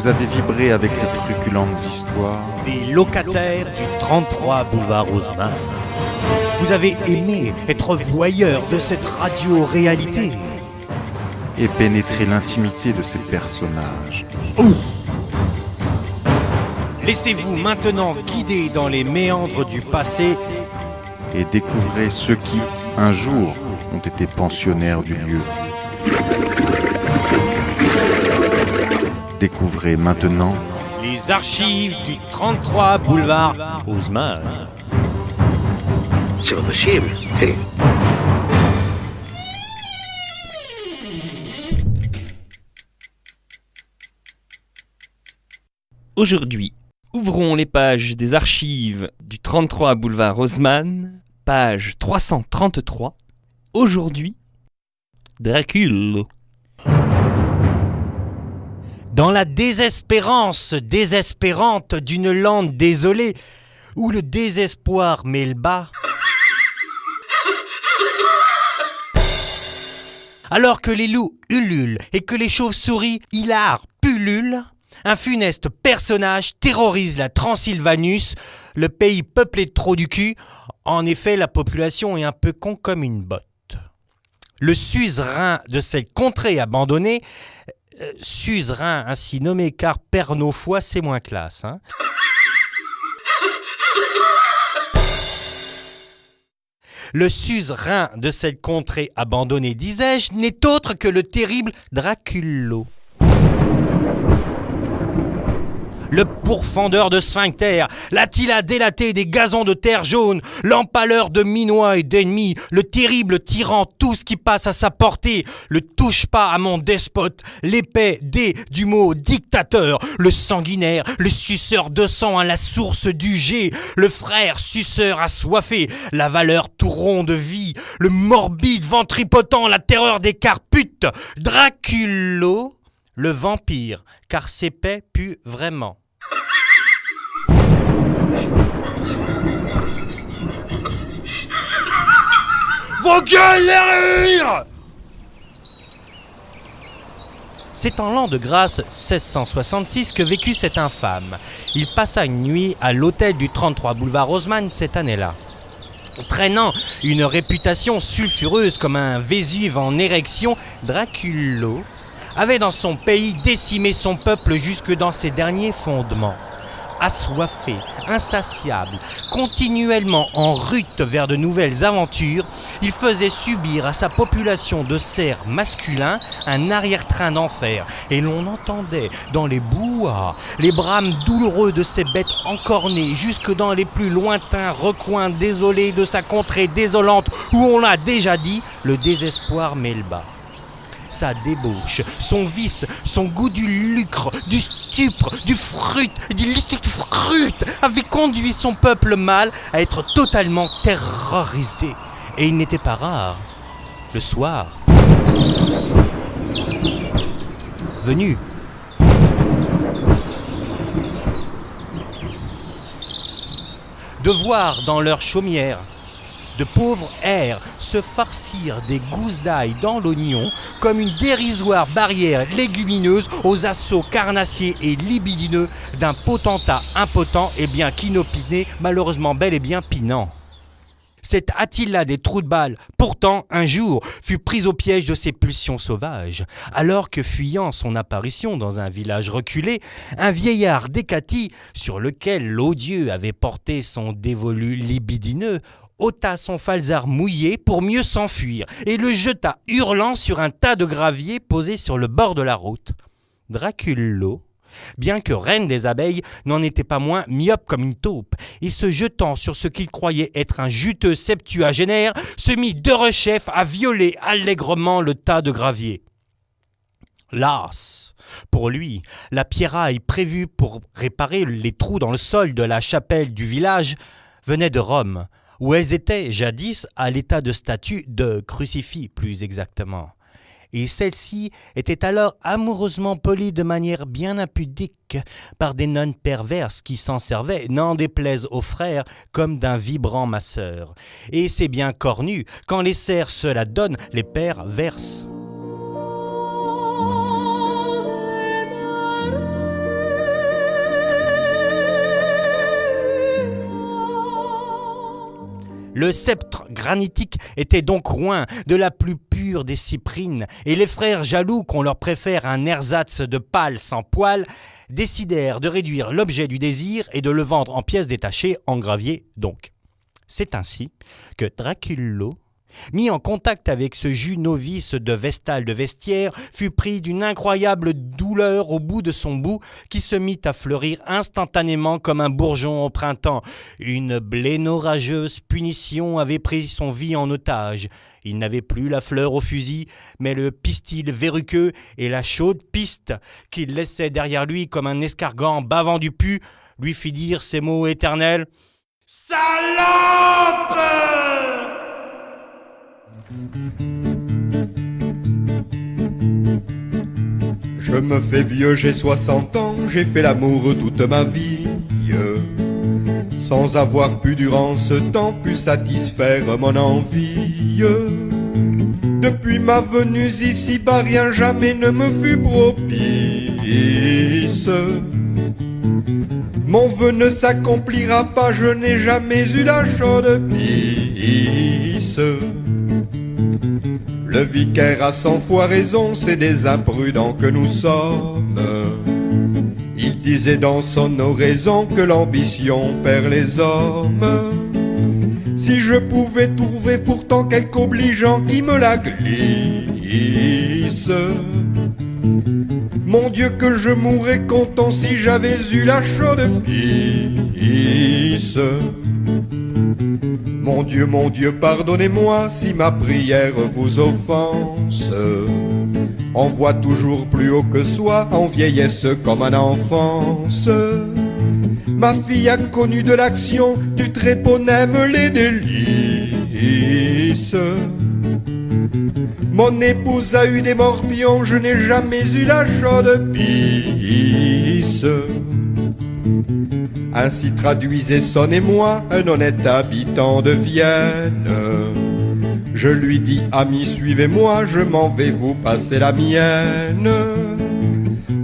Vous avez vibré avec les truculentes histoires des locataires du 33 boulevard Haussmann. Vous avez aimé être voyeur de cette radio-réalité et pénétrer l'intimité de ces personnages. Laissez-vous maintenant guider dans les méandres du passé et découvrez ceux qui, un jour, ont été pensionnaires du lieu. Découvrez maintenant les archives du 33 boulevard Haussmann. C'est pas possible. Hey. Aujourd'hui, ouvrons les pages des archives du 33 boulevard Haussmann, page 333. Aujourd'hui, Dracula. Dans la désespérance désespérante d'une lande désolée, où le désespoir met le bas, alors que les loups ululent et que les chauves-souris hilarent pullulent, un funeste personnage terrorise la Transylvanus, le pays peuplé de trous du cul. En effet, la population est un peu con comme une botte. Le suzerain de cette contrée abandonnée, suzerain ainsi nommé car perd nos fois, c'est moins classe, hein. Le suzerain de cette contrée abandonnée, disais-je, n'est autre que le terrible Draculo. Le pourfendeur de sphincter, l'Attila délaté des gazons de terre jaune, l'empaleur de minois et d'ennemis, le terrible tyran, tout ce qui passe à sa portée, le touche pas à mon despote, l'épais du mot dictateur, le sanguinaire, le suceur de sang à la source du jet, le frère suceur assoiffé, la valeur tout rond de vie, le morbide ventripotent, la terreur des carputes, Draculo, le vampire, car ses paix puent vraiment. Vos gueules les rires! C'est en l'an de grâce 1666 que vécut cet infâme. Il passa une nuit à l'hôtel du 33 boulevard Haussmann cette année-là. Traînant une réputation sulfureuse comme un Vésuve en érection, Draculo avait dans son pays décimé son peuple jusque dans ses derniers fondements. Assoiffé, insatiable, continuellement en rute vers de nouvelles aventures, il faisait subir à sa population de cerfs masculins un arrière-train d'enfer, et l'on entendait dans les bois les brames douloureux de ces bêtes encornées jusque dans les plus lointains recoins désolés de sa contrée désolante où on l'a déjà dit, le désespoir met le bas. Sa débauche, son vice, son goût du lucre, du stupre, du frut, du frut avait conduit son peuple mâle à être totalement terrorisé. Et il n'était pas rare, le soir, venu, de voir dans leur chaumière de pauvres airs se farcir des gousses d'ail dans l'oignon comme une dérisoire barrière légumineuse aux assauts carnassiers et libidineux d'un potentat impotent et bien qu'inopiné, malheureusement bel et bien pinant. Cet Attila des trous de balles, pourtant, un jour, fut pris au piège de ses pulsions sauvages, alors que, fuyant son apparition dans un village reculé, un vieillard décati, sur lequel l'odieux avait porté son dévolu libidineux, ôta son falzar mouillé pour mieux s'enfuir et le jeta hurlant sur un tas de gravier posé sur le bord de la route. Draculo, bien que reine des abeilles, n'en était pas moins myope comme une taupe, et se jetant sur ce qu'il croyait être un juteux septuagénaire, se mit de rechef à violer allègrement le tas de gravier. Las, pour lui, la pierraille prévue pour réparer les trous dans le sol de la chapelle du village venait de Rome, où elles étaient jadis à l'état de statue de crucifix plus exactement. Et celle-ci était alors amoureusement polie de manière bien impudique par des nonnes perverses qui s'en servaient, n'en déplaise aux frères, comme d'un vibrant masseur. Et c'est bien cornu, quand les serfs se la donnent, les pères versent. Le sceptre granitique était donc loin de la plus pure des cyprines, et les frères jaloux qu'on leur préfère un ersatz de pâle sans poil décidèrent de réduire l'objet du désir et de le vendre en pièces détachées, en gravier donc. C'est ainsi que Dracullo, mis en contact avec ce jus novice de Vestale de Vestiaire, fut pris d'une incroyable douleur au bout de son bout, qui se mit à fleurir instantanément comme un bourgeon au printemps. Une blénorageuse punition avait pris son vie en otage. Il n'avait plus la fleur au fusil, mais le pistil verruqueux et la chaude piste qu'il laissait derrière lui comme un escargot bavant du pu lui fit dire ces mots éternels. « Salope !» Je me fais vieux, j'ai 60 ans, j'ai fait l'amour toute ma vie, sans avoir pu durant ce temps pu satisfaire mon envie. Depuis ma venue ici-bas, rien jamais ne me fut propice. Mon vœu ne s'accomplira pas, je n'ai jamais eu la chaude pisse. Le vicaire a 100 fois raison, c'est des imprudents que nous sommes. Il disait dans son oraison que l'ambition perd les hommes. Si je pouvais trouver pourtant quelque obligeant qui me la glisse, mon Dieu que je mourrais content si j'avais eu la chaude pisse. Mon Dieu, pardonnez-moi si ma prière vous offense. On voit toujours plus haut que soi, en vieillesse comme en enfance. Ma fille a connu de l'action, du trépeau n'aime les délices. Mon épouse a eu des morpions, je n'ai jamais eu la chaude pisse. Ainsi traduisait Sonnez-moi, un honnête habitant de Vienne. Je lui dis, ami, suivez-moi, je m'en vais vous passer la mienne.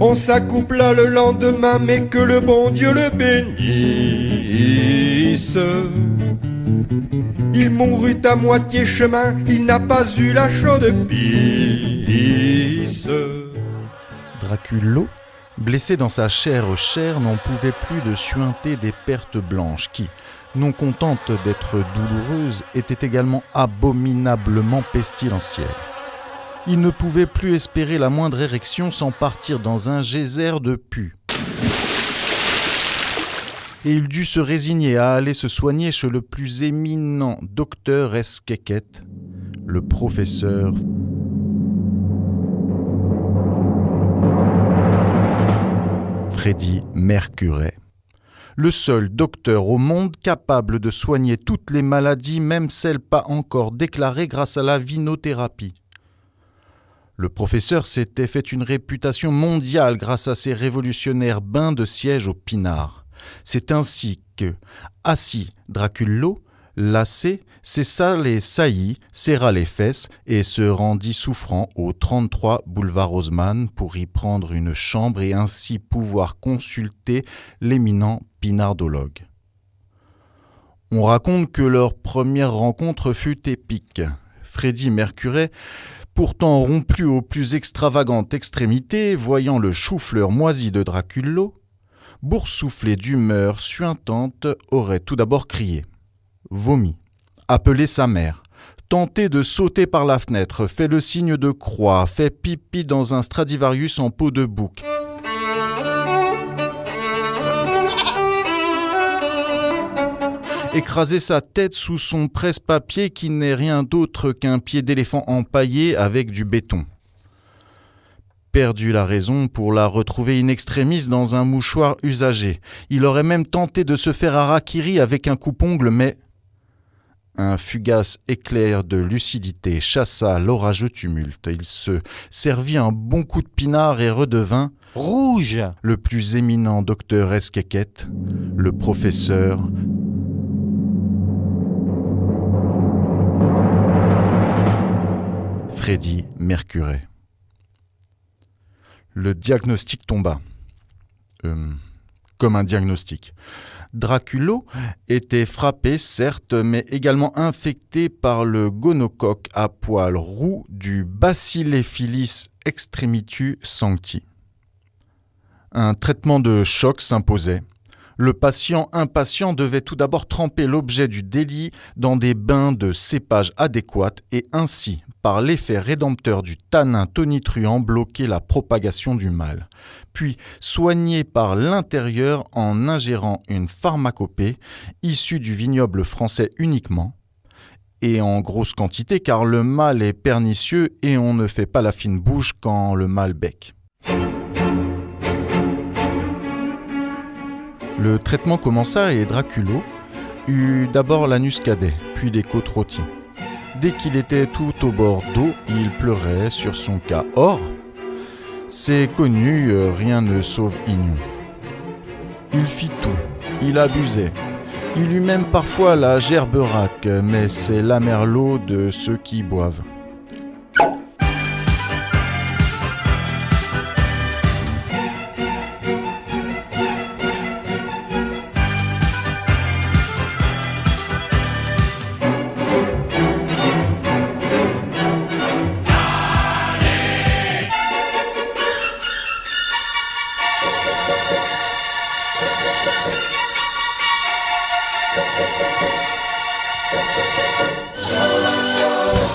On s'accoupla le lendemain, mais que le bon Dieu le bénisse. Il mourut à moitié chemin, il n'a pas eu la chaude pisse. Dracullo, blessé dans sa chair, n'en pouvait plus de suinter des pertes blanches qui, non contentes d'être douloureuses, étaient également abominablement pestilentielles. Il ne pouvait plus espérer la moindre érection sans partir dans un geyser de pu. Et il dut se résigner à aller se soigner chez le plus éminent docteur Esquequette, le professeur Freddy Mercuret, le seul docteur au monde capable de soigner toutes les maladies, même celles pas encore déclarées grâce à la vinothérapie. Le professeur s'était fait une réputation mondiale grâce à ses révolutionnaires bains de siège au pinard. C'est ainsi que, assis, Dracullo, lassé, cessa les saillies, serra les fesses et se rendit souffrant au 33 boulevard Haussmann pour y prendre une chambre et ainsi pouvoir consulter l'éminent pinardologue. On raconte que leur première rencontre fut épique. Freddy Mercuret, pourtant rompu aux plus extravagantes extrémités, voyant le chou-fleur moisi de Dracullo, boursouflé d'humeur suintante, aurait tout d'abord crié, vomi, appelé sa mère, tenté de sauter par la fenêtre, fait le signe de croix, fait pipi dans un Stradivarius en peau de bouc. Écraser sa tête sous son presse-papier qui n'est rien d'autre qu'un pied d'éléphant empaillé avec du béton. Perdu la raison pour la retrouver in extremis dans un mouchoir usagé. Il aurait même tenté de se faire harakiri avec un coupe-ongle, mais un fugace éclair de lucidité chassa l'orageux tumulte. Il se servit un bon coup de pinard et redevint rouge. Le plus éminent docteur Esquequette, le professeur Freddy Mercuret. Le diagnostic tomba. comme un diagnostic. Draculo était frappé, certes, mais également infecté par le gonocoque à poils roux du Bacillophylis extremitu sancti. Un traitement de choc s'imposait. Le patient impatient devait tout d'abord tremper l'objet du délit dans des bains de cépage adéquats et ainsi, par l'effet rédempteur du tanin tonitruant, bloquer la propagation du mal. Puis soigner par l'intérieur en ingérant une pharmacopée issue du vignoble français uniquement, et en grosse quantité car le mal est pernicieux et on ne fait pas la fine bouche quand le mal bec. Le traitement commença et Draculo eut d'abord l'anus cadet, puis les côtes rôties. Dès qu'il était tout au bord d'eau, il pleurait sur son cas. Or, c'est connu, rien ne sauve Ignon. Il fit tout, il abusait. Il eut même parfois la gerberac, mais c'est l'amerlot de ceux qui boivent.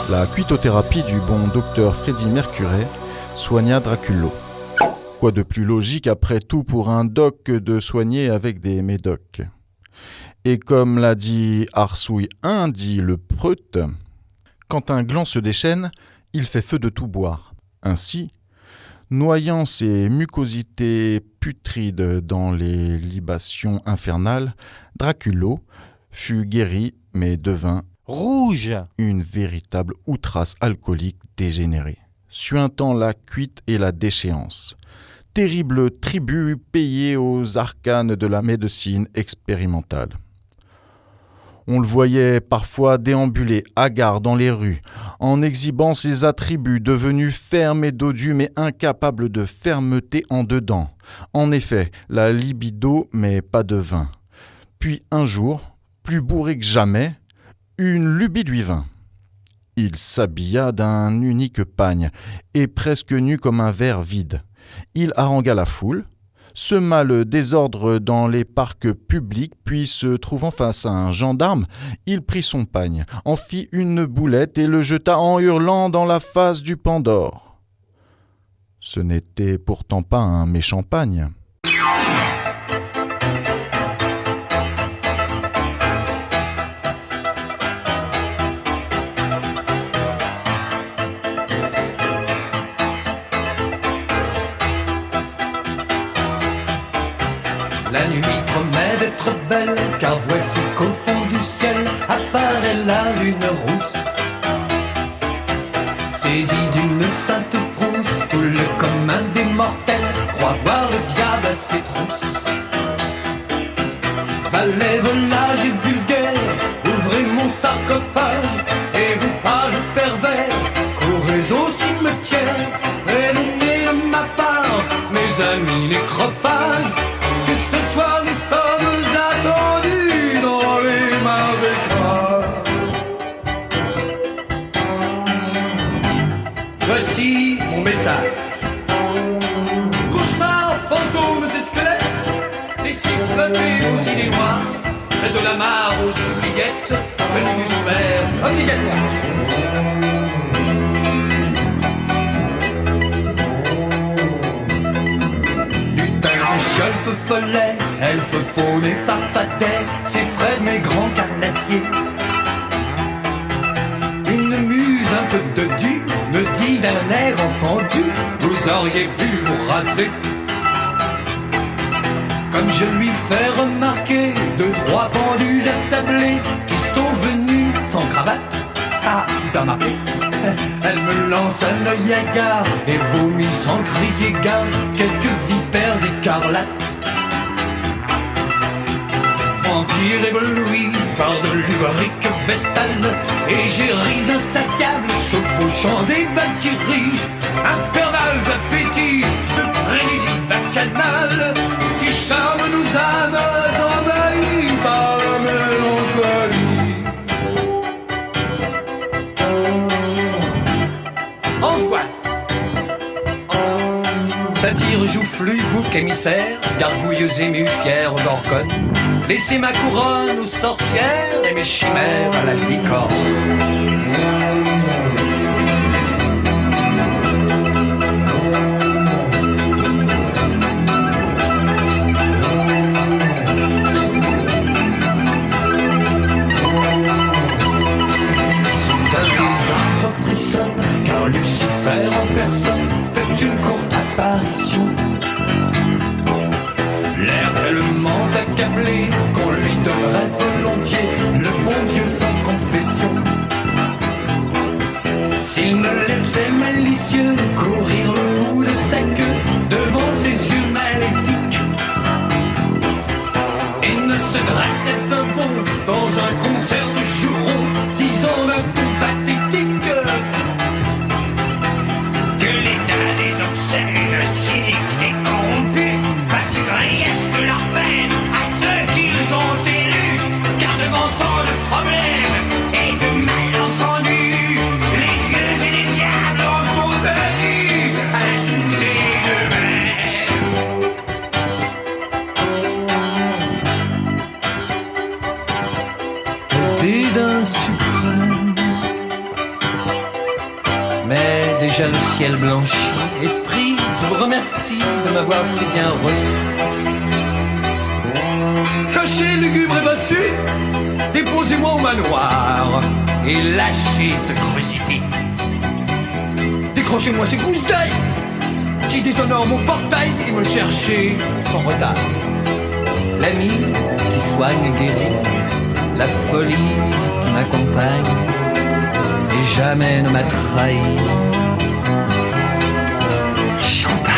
La cuitothérapie du bon docteur Freddy Mercuret soigna Draculo. Quoi de plus logique après tout pour un doc de soigner avec des médocs. Et comme l'a dit Arsouille 1, dit le Preut, quand un gland se déchaîne, il fait feu de tout boire. Ainsi, noyant ses mucosités putrides dans les libations infernales, Draculo fut guéri mais devint rouge, une véritable outrace alcoolique dégénérée, suintant la cuite et la déchéance. Terrible tribut payé aux arcanes de la médecine expérimentale. On le voyait parfois déambuler, hagard dans les rues, en exhibant ses attributs devenus fermes et dodus mais incapables de fermeté en dedans. En effet, la libido mais pas de vin. Puis un jour, plus bourré que jamais, une lubie lui vint. Il s'habilla d'un unique pagne, et presque nu comme un verre vide. Il harangua la foule, sema le désordre dans les parcs publics, puis se trouvant face à un gendarme, il prit son pagne, en fit une boulette et le jeta en hurlant dans la face du Pandore. Ce n'était pourtant pas un méchant pagne. La nuit promet d'être belle, car voici qu'au fond du ciel apparaît la lune rousse. Saisi d'une sainte frousse, tout le commun des mortels croit voir le diable à ses trousses. Valets, volages et vulgaires, ouvrez mon sarcophage, et vous pages pervers, courez au cimetière, prévenez de ma part, mes amis nécrophages. Voici mon message. Cauchemars, fantômes et squelettes, laissez flotter aux idées noires, près de la mare aux oubliettes, venus du sphère obligatoire. Lutin, luciole, follet, elfe, faune et farfadet, c'est Fred, mes grands carnassiers. Une muse un peu dodue me dit d'un air entendu, vous auriez pu vous raser. Comme je lui fais remarquer deux, trois pendus attablés qui sont venus sans cravate. Ah, tu vas remarquer. Elle me lance un œil hagard et vomit sans crier gare quelques vipères écarlates. Vampire ébloui par de lubrique vestale, égéries insatiables chevauchant des valkyries, infernals appétits de frénésie bacchanale qui charment nos flux, bouc émissaire, gargouilleuse émue, fière gorgone. Laissez ma couronne aux sorcières et mes chimères à la licorne. Car Lucifer en personne fait une courte apparition. L'air tellement accablé qu'on lui donnerait volontiers le bon Dieu sans confession. S'il me laissait malicieux courir le bout de sa queue devant ses yeux maléfiques et ne se dressait un bond dans un concert de jurons disant d'un ton pathétique que l'état des obscènes, cyniques et corrompus fasse grief de leur peine à ceux qu'ils ont élus, car devant tant de problèmes et de malentendus, les dieux et les diables en sont venus à douter d'eux-mêmes. Le dédain suprême, mais déjà le ciel blanchit. Esprit, je vous remercie de m'avoir si bien reçu. Caché, lugubre et bossu, déposez-moi au manoir et lâchez ce crucifix. Décrochez-moi ces gousses d'ail qui déshonorent mon portail et me cherchez sans retard. L'ami qui soigne et guérit, la folie qui m'accompagne et jamais ne m'a trahi. Champagne.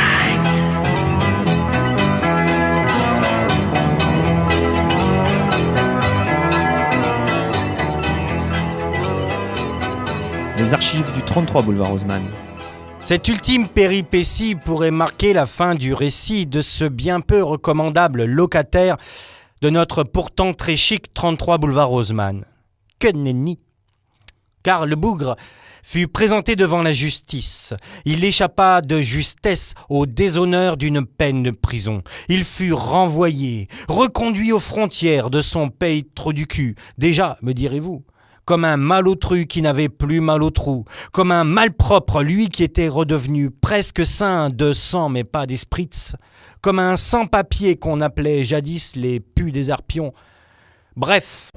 Les archives du 33 boulevard Haussmann. Cette ultime péripétie pourrait marquer la fin du récit de ce bien peu recommandable locataire de notre pourtant très chic 33 boulevard Haussmann. Que nenni! Car le bougre fut présenté devant la justice. Il échappa de justesse au déshonneur d'une peine de prison. Il fut renvoyé, reconduit aux frontières de son pays trou du cul. Déjà, me direz-vous, comme un malotru qui n'avait plus mal au trou, comme un malpropre, lui qui était redevenu presque sain de sang mais pas d'esprit, comme un sans-papier qu'on appelait jadis les pus des arpions. Bref,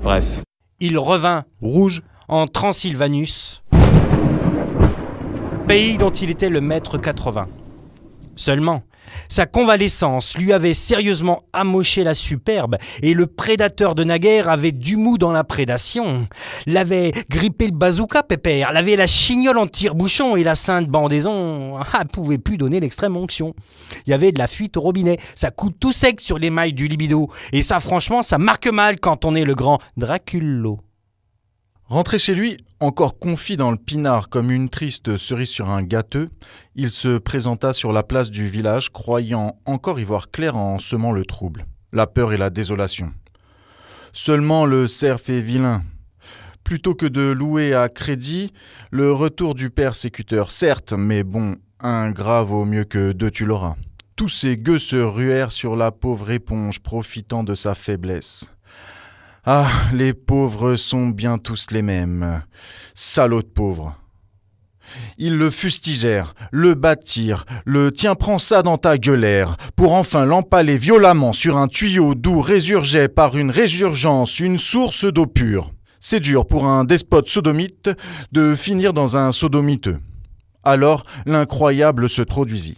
il revint Rouge. en Transylvanus, pays dont il était le maître 80. Seulement, sa convalescence lui avait sérieusement amoché la superbe et le prédateur de naguère avait du mou dans la prédation. L'avait grippé le bazooka, pépère, l'avait la chignole en tire-bouchon et la sainte bandaison pouvait plus donner l'extrême onction. Il y avait de la fuite au robinet, ça coule tout sec sur les mailles du libido. Et ça, franchement, ça marque mal quand on est le grand Draculo. Rentré chez lui, encore confit dans le pinard comme une triste cerise sur un gâteux, il se présenta sur la place du village, croyant encore y voir clair en semant le trouble, la peur et la désolation. Seulement le cerf est vilain. Plutôt que de louer à crédit le retour du persécuteur, certes, mais bon, un gras vaut mieux que deux tu l'auras. Tous ces gueux se ruèrent sur la pauvre éponge, profitant de sa faiblesse. Ah, les pauvres sont bien tous les mêmes. Salauds de pauvres. Ils le fustigèrent, le battirent, le « tiens, prends ça dans ta gueulère » pour enfin l'empaler violemment sur un tuyau d'où résurgeait par une résurgence une source d'eau pure. C'est dur pour un despote sodomite de finir dans un sodomiteux. Alors l'incroyable se produisit.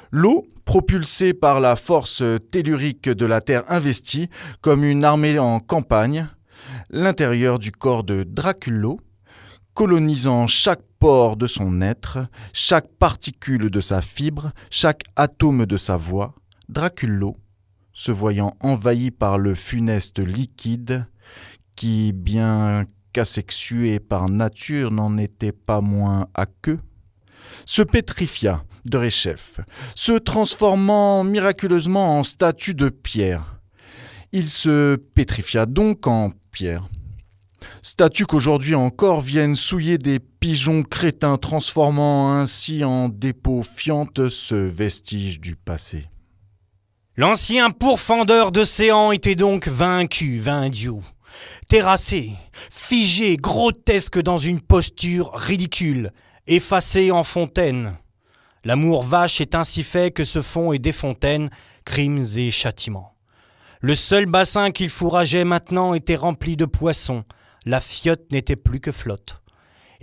L'eau, propulsée par la force tellurique de la terre investie, comme une armée en campagne, l'intérieur du corps de Draculo, colonisant chaque pore de son être, chaque particule de sa fibre, chaque atome de sa voix, Draculo, se voyant envahi par le funeste liquide, qui, bien qu'asexué par nature, n'en était pas moins à queue, se pétrifia de réchef, se transformant miraculeusement en statue de pierre. Il se pétrifia donc en pierre. Statue qu'aujourd'hui encore viennent souiller des pigeons crétins, transformant ainsi en dépôt fiante ce vestige du passé. L'ancien pourfendeur d'océan était donc vaincu, terrassé, figé, grotesque dans une posture ridicule, effacé en fontaine. L'amour vache est ainsi fait que se font et des fontaines, crimes et châtiments. Le seul bassin qu'il fourrageait maintenant était rempli de poissons, la fiotte n'était plus que flotte.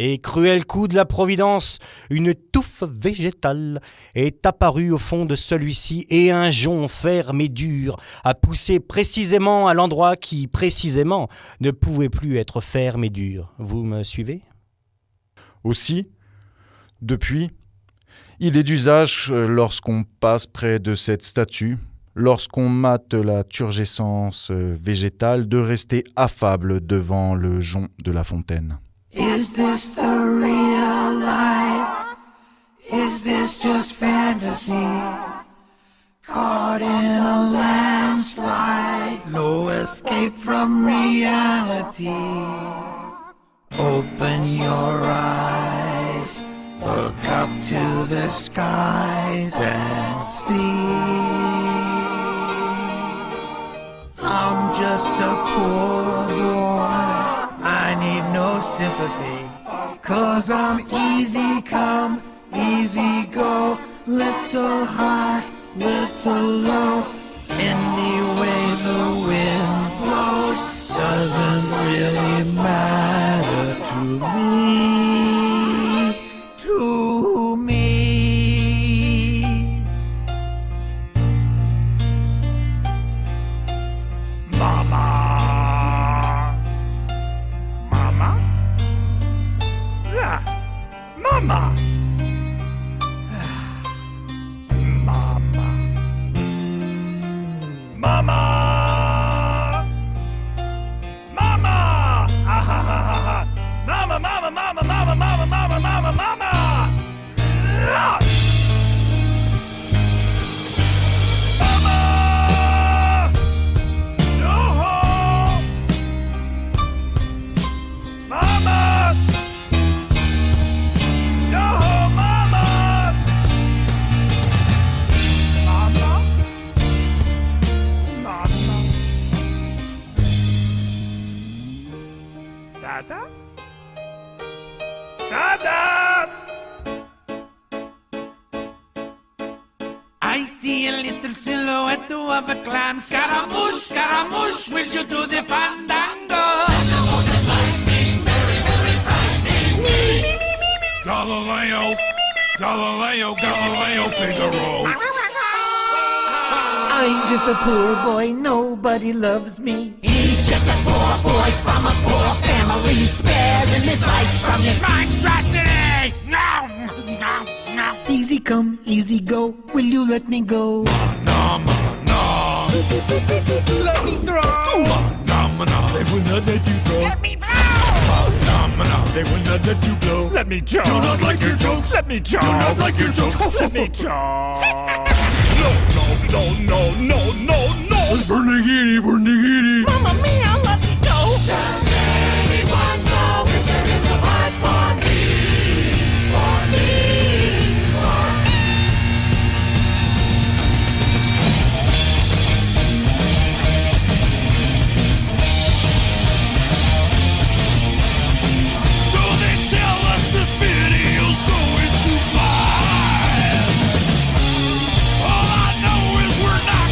Et cruel coup de la Providence, une touffe végétale est apparue au fond de celui-ci et un jonc ferme et dur a poussé précisément à l'endroit qui, précisément, ne pouvait plus être ferme et dur. Vous me suivez ? Aussi, depuis, il est d'usage, lorsqu'on passe près de cette statue, lorsqu'on mate la turgescence végétale, de rester affable devant le jonc de la fontaine. Is this the real life? Is this just fantasy? Caught in a landslide, no escape from reality. Open your eyes, look up to the skies and see. I'm just a poor boy, I need no sympathy, 'cause I'm easy come, easy go, little high, little low. Any way the wind blows doesn't really matter to me, to me. Mama, Mama, yeah, Mama, Mama, Mama, Mama, ah ha ha ha ha, Mama, Mama, Mama, Mama, Mama, Mama, Mama, Mama, yeah. Dada? Dada! I see a little silhouette of a clam. Scaramouche, Scaramouche, will you do the fandango? Galileo, Galileo, Galileo, Figaro. I'm just a poor boy, nobody loves me. He's just a poor boy from a poor family, sparing his life from this monstrosity! No, no, no. Easy come, easy go, will you let me go? No, no. Let me throw! No, they will not let you throw. Let me blow! No, they will not let you blow. Let me choke! Do not like your jokes. Let me choke! Do not like your jokes. Let me choke! No, Vernigiri, Vernigiri. Mamma mia, let me go! Does anyone know if there is a part for me? For me, for me. So they tell us this video's going too fast. All I know is we're not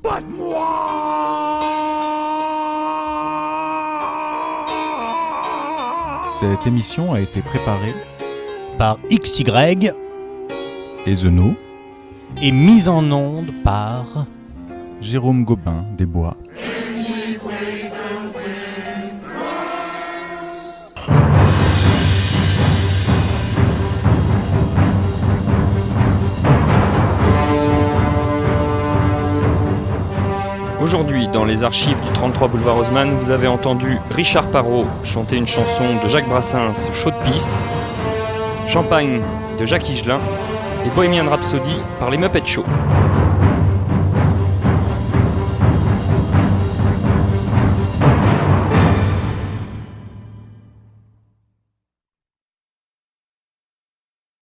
Pas de moi. Cette émission a été préparée Par XY et Zeno, et mise en onde par... Jérôme Gobin des Bois. Aujourd'hui, dans les archives du 33 boulevard Haussmann, vous avez entendu Richard Parrot chanter une chanson de Jacques Brassens, Chaude Pisse, Champagne de Jacques Higelin et Bohemian Rhapsody par les Muppet Show.